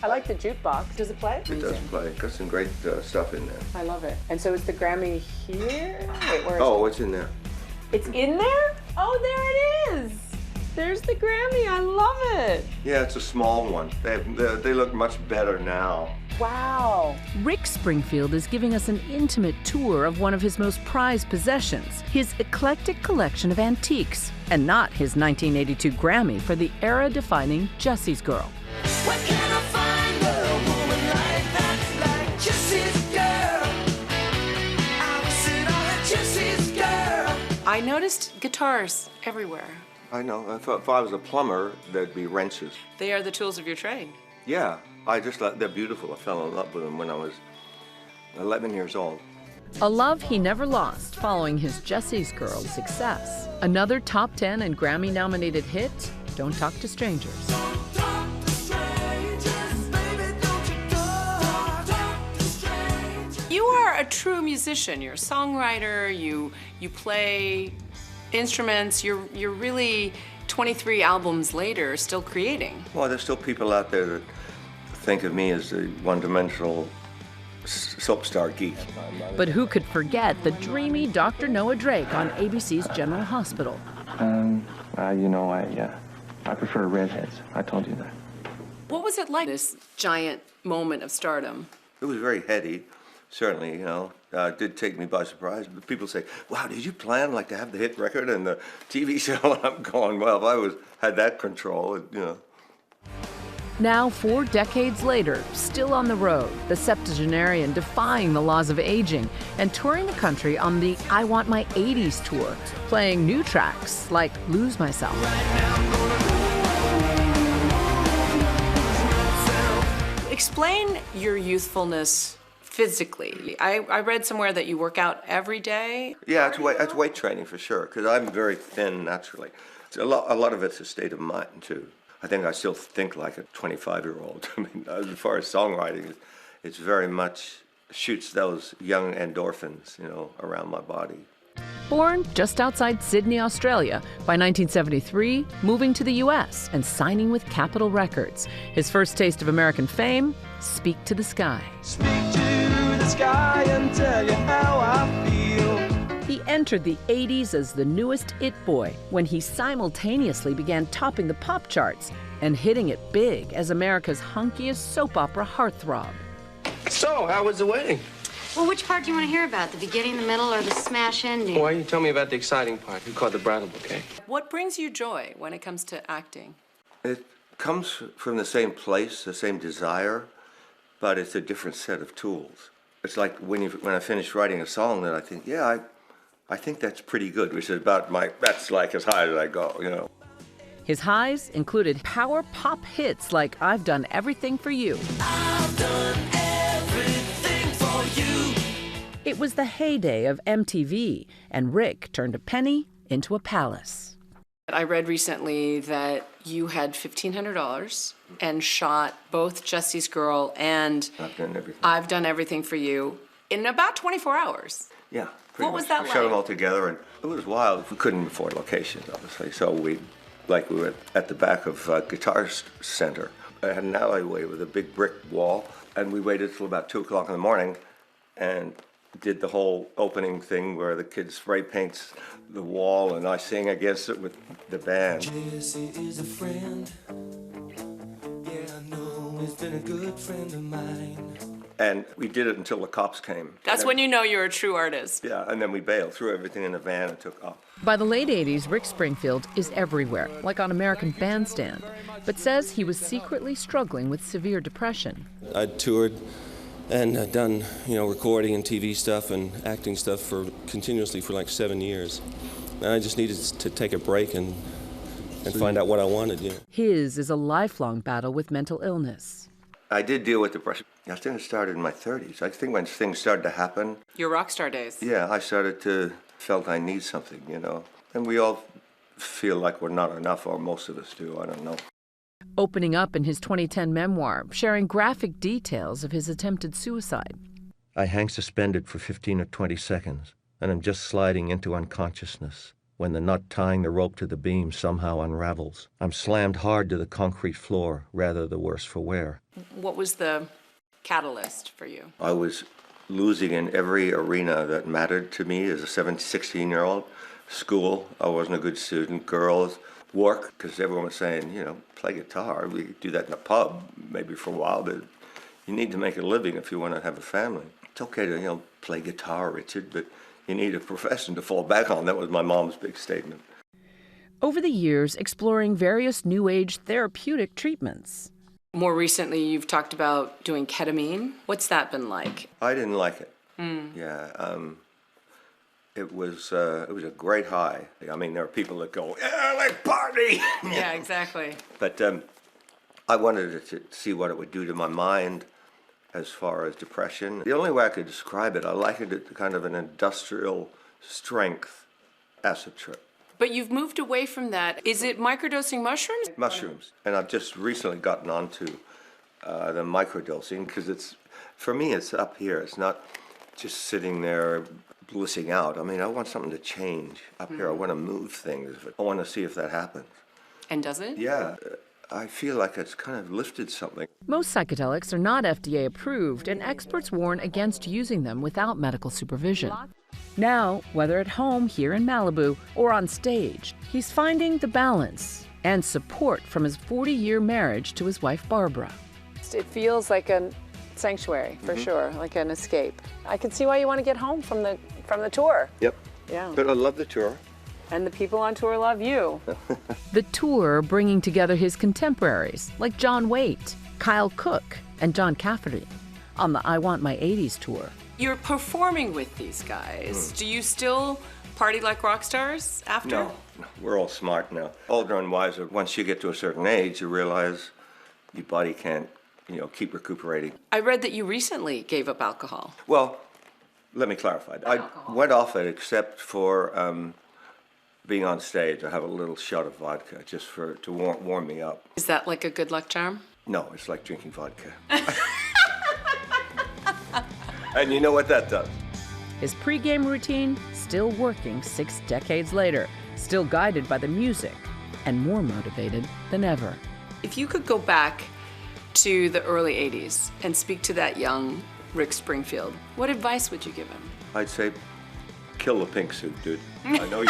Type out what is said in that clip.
I like the jukebox. Does it play? It does play. Got some great stuff in there. I love it. And so is the Grammy here? Wait, where is Oh, it? it's in there. It's in there? Oh, there it is. There's the Grammy. I love it. Yeah, it's a small one. They look much better now. Wow. Rick Springfield is giving us an intimate tour of one of his most prized possessions, his eclectic collection of antiques, and not his 1982 Grammy for the era-defining Jessie's Girl. Where can I find a woman like that, like Jessie's girl? I was sitting on a Jessie's girl. I noticed guitars everywhere. I know. If I was a plumber, there'd be wrenches. They are the tools of your trade. Yeah, they're beautiful. I fell in love with them when I was 11 years old. A love he never lost following his Jessie's Girl success. Another top 10 and Grammy-nominated hit, Don't Talk to Strangers. Don't talk to strangers, baby, don't you talk to strangers. You are a true musician. You're a songwriter. You play instruments. You're really 23 albums later still creating. Well, there's still people out there that think of me as the one-dimensional soap star geek. But who could forget the dreamy Dr. Noah Drake on ABC's General Hospital? I prefer redheads. I told you that. What was it like, this giant moment of stardom? It was very heady, certainly, It did take me by surprise. But people say, wow, did you plan to have the hit record and the TV show? And I'm going, well, if I had that control, Now, 4 decades later, still on the road, the septuagenarian defying the laws of aging and touring the country on the I Want My 80s tour, playing new tracks like Lose Myself. Explain your youthfulness physically. I read somewhere that you work out every day. Yeah, it's weight training for sure, because I'm very thin naturally. A lot of it's a state of mind, too. I think I still think like a 25-year-old. I mean, as far as songwriting, it's very much shoots those young endorphins, around my body. Born just outside Sydney, Australia, by 1973, moving to the U.S. and signing with Capitol Records. His first taste of American fame, Speak to the Sky. Speak to the sky and tell you how I feel. He entered the 80s as the newest it boy when he simultaneously began topping the pop charts and hitting it big as America's hunkiest soap opera heartthrob. So, how was the wedding? Well, which part do you want to hear about? The beginning, the middle, or the smash ending? Why don't you tell me about the exciting part? Who caught the bridal bouquet? What brings you joy when it comes to acting? It comes from the same place, the same desire, but it's a different set of tools. It's like when I finish writing a song that I think, yeah, I think that's pretty good, which is that's like as high as I go, His highs included power pop hits like I've Done Everything for You. I've done everything for you. It was the heyday of MTV, and Rick turned a penny into a palace. I read recently that you had $1,500 and shot both Jessie's Girl and I've Done Everything for You in about 24 hours. Yeah. What was that We like? shot them all together, and it was wild. We couldn't afford locations, obviously, so we were at the back of Guitar Center. I had an alleyway with a big brick wall, and we waited till about 2 o'clock in the morning and did the whole opening thing where the kid spray paints the wall and I sing against it with the band. Jessie is a friend. Yeah, I know he's been a good friend of mine. And we did it until the cops came. That's when you know you're a true artist. Yeah, and then we bailed, threw everything in the van and took off. By the late 80s, Rick Springfield is everywhere, like on American Bandstand, but says he was secretly struggling with severe depression. I'd toured and done, recording and TV stuff and acting stuff continuously for like 7 years. And I just needed to take a break and find out what I wanted, His is a lifelong battle with mental illness. I did deal with depression. I think it started in my 30s. I think when things started to happen. Your rock star days. Yeah, I felt I need something, And we all feel like we're not enough, or most of us do, I don't know. Opening up in his 2010 memoir, sharing graphic details of his attempted suicide. I hang suspended for 15 or 20 seconds, and I'm just sliding into unconsciousness. when the nut tying the rope to the beam somehow unravels. I'm slammed hard to the concrete floor, rather the worse for wear. What was the catalyst for you? I was losing in every arena that mattered to me as a 16-year-old. School, I wasn't a good student. Girls, work, because everyone was saying, you know, play guitar. We could do that in a pub, maybe for a while, but you need to make a living if you want to have a family. It's okay to, you know, play guitar, Richard, but you need a profession to fall back on. That was my mom's big statement. Over the years, exploring various New Age therapeutic treatments. More recently, you've talked about doing ketamine. What's that been like? I didn't like it. Yeah, it was a great high. I mean, there are people that go, yeah, like party. Yeah, exactly. But I wanted to see what it would do to my mind as far as depression. The only way I could describe it, I likened it to kind of an industrial strength acid trip. But you've moved away from that. Is it microdosing mushrooms? Mushrooms. And I've just recently gotten onto the microdosing because it's, for me, it's up here. It's not just sitting there blissing out. I mean, I want something to change up here. I want to move things. I want to see if that happens. And does it? Yeah. I feel like it's kind of lifted something. Most psychedelics are not FDA approved, and experts warn against using them without medical supervision. Now, whether at home here in Malibu or on stage, he's finding the balance and support from his 40-year marriage to his wife, Barbara. It feels like a sanctuary, for sure, like an escape. I can see why you want to get home from the tour. Yep. Yeah. But I love the tour. And the people on tour love you. The tour bringing together his contemporaries like John Waite, Kyle Cook, and John Cafferty on the I Want My 80s tour. You're performing with these guys. Do you still party like rock stars after? No, we're all smart now. Older and wiser. Once you get to a certain age, you realize your body can't, you know, keep recuperating. I read that you recently gave up alcohol. Well, let me clarify. I went off it except for being on stage. I have a little shot of vodka just to warm me up. Is that like a good luck charm? No, it's like drinking vodka. And you know what that does? His pregame routine still working 6 decades later, still guided by the music, and more motivated than ever. If you could go back to the early 80s and speak to that young Rick Springfield, what advice would you give him? I'd say, kill the pink suit, dude. I know you.